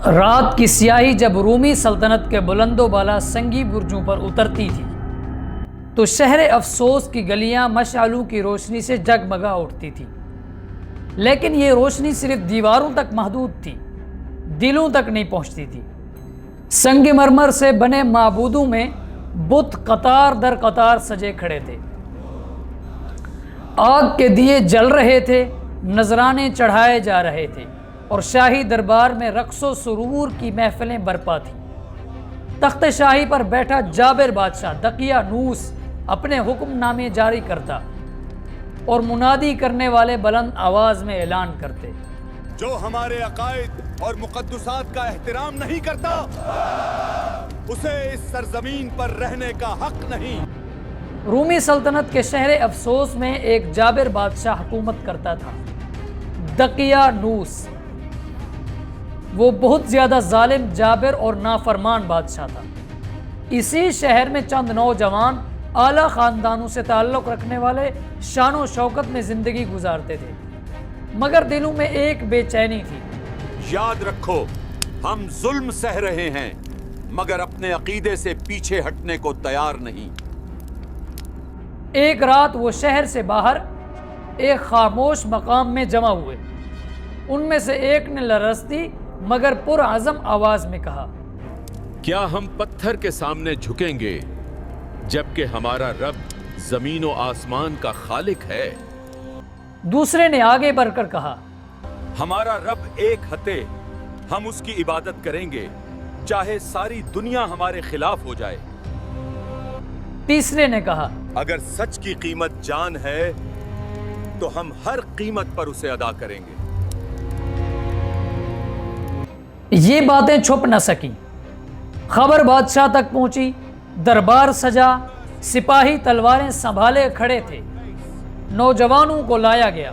رات کی سیاہی جب رومی سلطنت کے بلند و بالا سنگی برجوں پر اترتی تھی تو شہر افسوس کی گلیاں مشعلوں کی روشنی سے جگمگا اٹھتی تھی، لیکن یہ روشنی صرف دیواروں تک محدود تھی، دلوں تک نہیں پہنچتی تھی۔ سنگ مرمر سے بنے معبودوں میں بت قطار در قطار سجے کھڑے تھے، آگ کے دیے جل رہے تھے، نذرانے چڑھائے جا رہے تھے اور شاہی دربار میں رقص و سرور کی محفلیں برپا تھیں۔ تخت شاہی پر بیٹھا جابر بادشاہ دقیانوس اپنے حکم نامے جاری کرتا اور منادی کرنے والے بلند آواز میں اعلان کرتے، جو ہمارے عقائد اور مقدسات کا احترام نہیں کرتا اسے اس سرزمین پر رہنے کا حق نہیں۔ رومی سلطنت کے شہر افسوس میں ایک جابر بادشاہ حکومت کرتا تھا، دقیانوس۔ وہ بہت زیادہ ظالم، جابر اور نافرمان بادشاہ تھا۔ اسی شہر میں چند نوجوان اعلیٰ خاندانوں سے تعلق رکھنے والے شان و شوکت میں زندگی گزارتے تھے، مگر دلوں میں ایک بے چینی تھی۔ یاد رکھو، ہم ظلم سہ رہے ہیں مگر اپنے عقیدے سے پیچھے ہٹنے کو تیار نہیں۔ ایک رات وہ شہر سے باہر ایک خاموش مقام میں جمع ہوئے۔ ان میں سے ایک نے لرزتی مگر پرعزم آواز میں کہا، کیا ہم پتھر کے سامنے جھکیں گے جبکہ ہمارا رب زمین و آسمان کا خالق ہے؟ دوسرے نے آگے بڑھ کر کہا، ہمارا رب ایک ہے، ہم اس کی عبادت کریں گے چاہے ساری دنیا ہمارے خلاف ہو جائے۔ تیسرے نے کہا، اگر سچ کی قیمت جان ہے تو ہم ہر قیمت پر اسے ادا کریں گے۔ یہ باتیں چھپ نہ سکیں، خبر بادشاہ تک پہنچی، دربار سجا، سپاہی تلواریں سنبھالے کھڑے تھے۔ نوجوانوں کو لایا گیا۔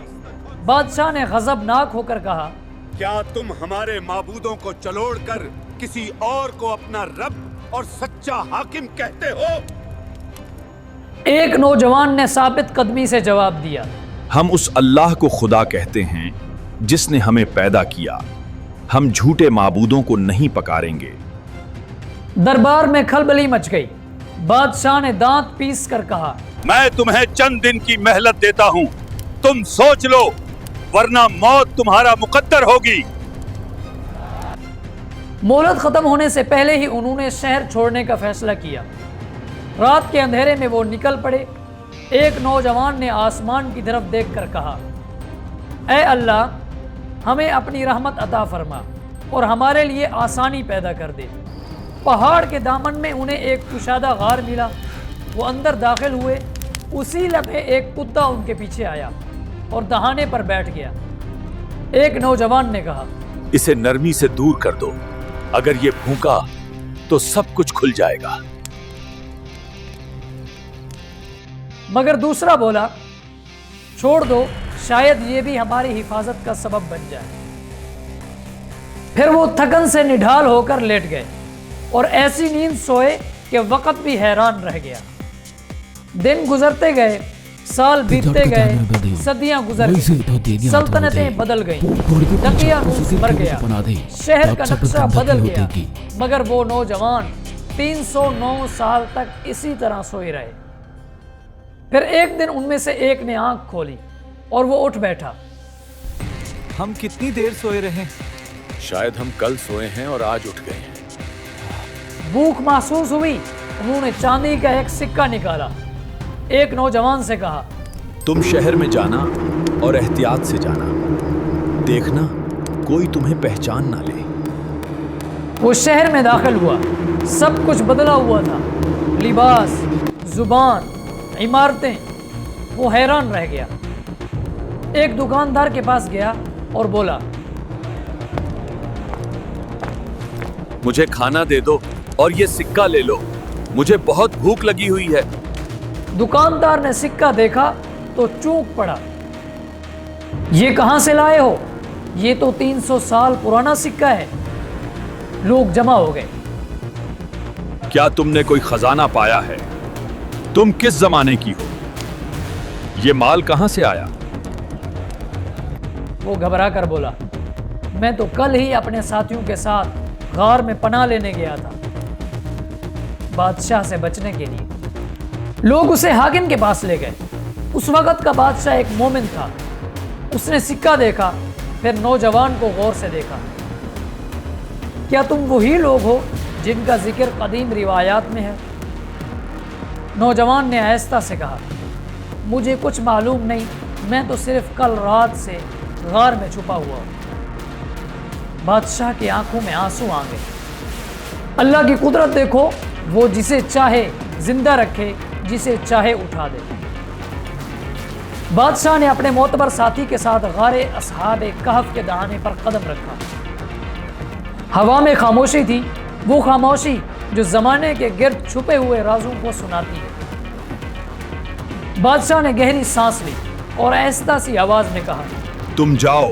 بادشاہ نے غضبناک ہو کر کہا، کیا تم ہمارے معبودوں کو چلوڑ کر کسی اور کو اپنا رب اور سچا حاکم کہتے ہو؟ ایک نوجوان نے ثابت قدمی سے جواب دیا، ہم اس اللہ کو خدا کہتے ہیں جس نے ہمیں پیدا کیا، ہم جھوٹے معبودوں کو نہیں پکاریں گے۔ دربار میں کھلبلی مچ گئی۔ بادشاہ نے دانت پیس کر کہا، میں تمہیں چند دن کی مہلت دیتا ہوں، تم سوچ لو ورنہ موت تمہارا مقدر ہوگی۔ مہلت ختم ہونے سے پہلے ہی انہوں نے شہر چھوڑنے کا فیصلہ کیا۔ رات کے اندھیرے میں وہ نکل پڑے۔ ایک نوجوان نے آسمان کی طرف دیکھ کر کہا، اے اللہ، ہمیں اپنی رحمت عطا فرما اور ہمارے لیے آسانی پیدا کر دے۔ پہاڑ کے دامن میں انہیں ایک کشادہ غار ملا۔ وہ اندر داخل ہوئے۔ اسی لمحے ایک کتا ان کے پیچھے آیا اور دہانے پر بیٹھ گیا۔ ایک نوجوان نے کہا، اسے نرمی سے دور کر دو، اگر یہ بھونکا تو سب کچھ کھل جائے گا۔ مگر دوسرا بولا، چھوڑ دو، شاید یہ بھی ہماری حفاظت کا سبب بن جائے۔ پھر وہ تھکن سے نڈھال ہو کر لیٹ گئے اور ایسی نیند سوئے کہ وقت بھی حیران رہ گیا۔ دن گزرتے گئے، سال بیتتے گئے، صدیاں گزر گئیں، سلطنتیں بدل گئیں، دقیانوس مر گیا، شہر کا نقشہ بدل گیا، مگر وہ نوجوان 309 سال تک اسی طرح سوئے رہے۔ پھر ایک دن ان میں سے ایک نے آنکھ کھولی اور وہ اٹھ بیٹھا۔ ہم کتنی دیر سوئے رہے؟ شاید ہم کل سوئے ہیں اور آج اٹھ گئے ہیں۔ بھوک محسوس ہوئی۔ انہوں نے چاندی کا ایک سکہ نکالا۔ ایک نوجوان سے کہا، تم شہر میں جانا اور احتیاط سے جانا، دیکھنا کوئی تمہیں پہچان نہ لے۔ وہ شہر میں داخل ہوا۔ سب کچھ بدلا ہوا تھا، لباس، زبان، عمارتیں۔ وہ حیران رہ گیا۔ ایک دکاندار کے پاس گیا اور بولا، مجھے کھانا دے دو اور یہ سکہ لے لو، مجھے بہت بھوک لگی ہوئی ہے۔ دکاندار نے سکہ دیکھا تو چونک پڑا، یہ کہاں سے لائے ہو؟ یہ تو 300 سال پرانا سکہ ہے۔ لوگ جمع ہو گئے۔ کیا تم نے کوئی خزانہ پایا ہے؟ تم کس زمانے کی ہو؟ یہ مال کہاں سے آیا؟ وہ گھبرا کر بولا، میں تو کل ہی اپنے ساتھیوں کے ساتھ غار میں پناہ لینے گیا تھا بادشاہ سے بچنے کے لیے۔ لوگ اسے حاکم کے پاس لے گئے۔ اس وقت کا بادشاہ ایک مومن تھا۔ اس نے سکہ دیکھا، پھر نوجوان کو غور سے دیکھا۔ کیا تم وہی لوگ ہو جن کا ذکر قدیم روایات میں ہے؟ نوجوان نے آہستہ سے کہا، مجھے کچھ معلوم نہیں، میں تو صرف کل رات سے غار میں چھپا ہوا ہوں۔ بادشاہ کی آنکھوں میں آنسو آ گئے۔ اللہ کی قدرت دیکھو، وہ جسے چاہے زندہ رکھے، جسے چاہے اٹھا دے۔ بادشاہ نے اپنے معتبر ساتھی کے ساتھ غار اصحاب کہف کے دہانے پر قدم رکھا۔ ہوا میں خاموشی تھی، وہ خاموشی جو زمانے کے گرد چھپے ہوئے رازوں کو سناتی ہے۔ بادشاہ نے گہری سانس لی اور آہستہ سی آواز میں کہا، تم جاؤ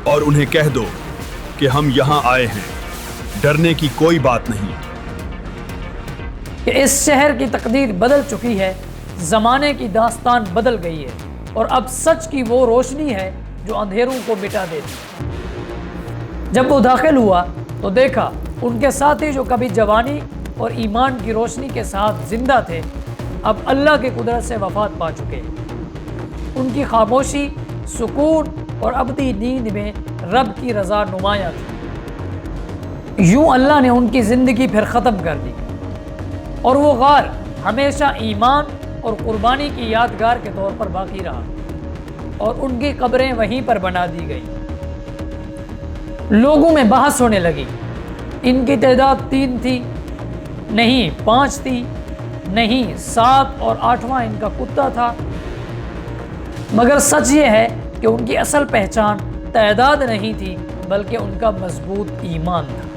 اور انہیں کہہ دو کہ ہم یہاں آئے ہیں، ڈرنے کی کوئی بات نہیں کہ اس شہر کی تقدیر بدل چکی ہے، زمانے کی داستان بدل گئی ہے، اور اب سچ کی وہ روشنی ہے جو اندھیروں کو مٹا دیتی۔ جب وہ داخل ہوا تو دیکھا ان کے ساتھی جو کبھی جوانی اور ایمان کی روشنی کے ساتھ زندہ تھے، اب اللہ کی قدرت سے وفات پا چکے۔ ان کی خاموشی، سکون اور ابدی نیند میں رب کی رضا نمایاں تھی۔ یوں اللہ نے ان کی زندگی پھر ختم کر دی، اور وہ غار ہمیشہ ایمان اور قربانی کی یادگار کے طور پر باقی رہا، اور ان کی قبریں وہیں پر بنا دی گئیں۔ لوگوں میں بحث ہونے لگی، ان کی تعداد 3 تھی، نہیں 5 تھی، نہیں 7 اور 8واں ان کا کتا تھا۔ مگر سچ یہ ہے کہ ان کی اصل پہچان تعداد نہیں تھی، بلکہ ان کا مضبوط ایمان تھا۔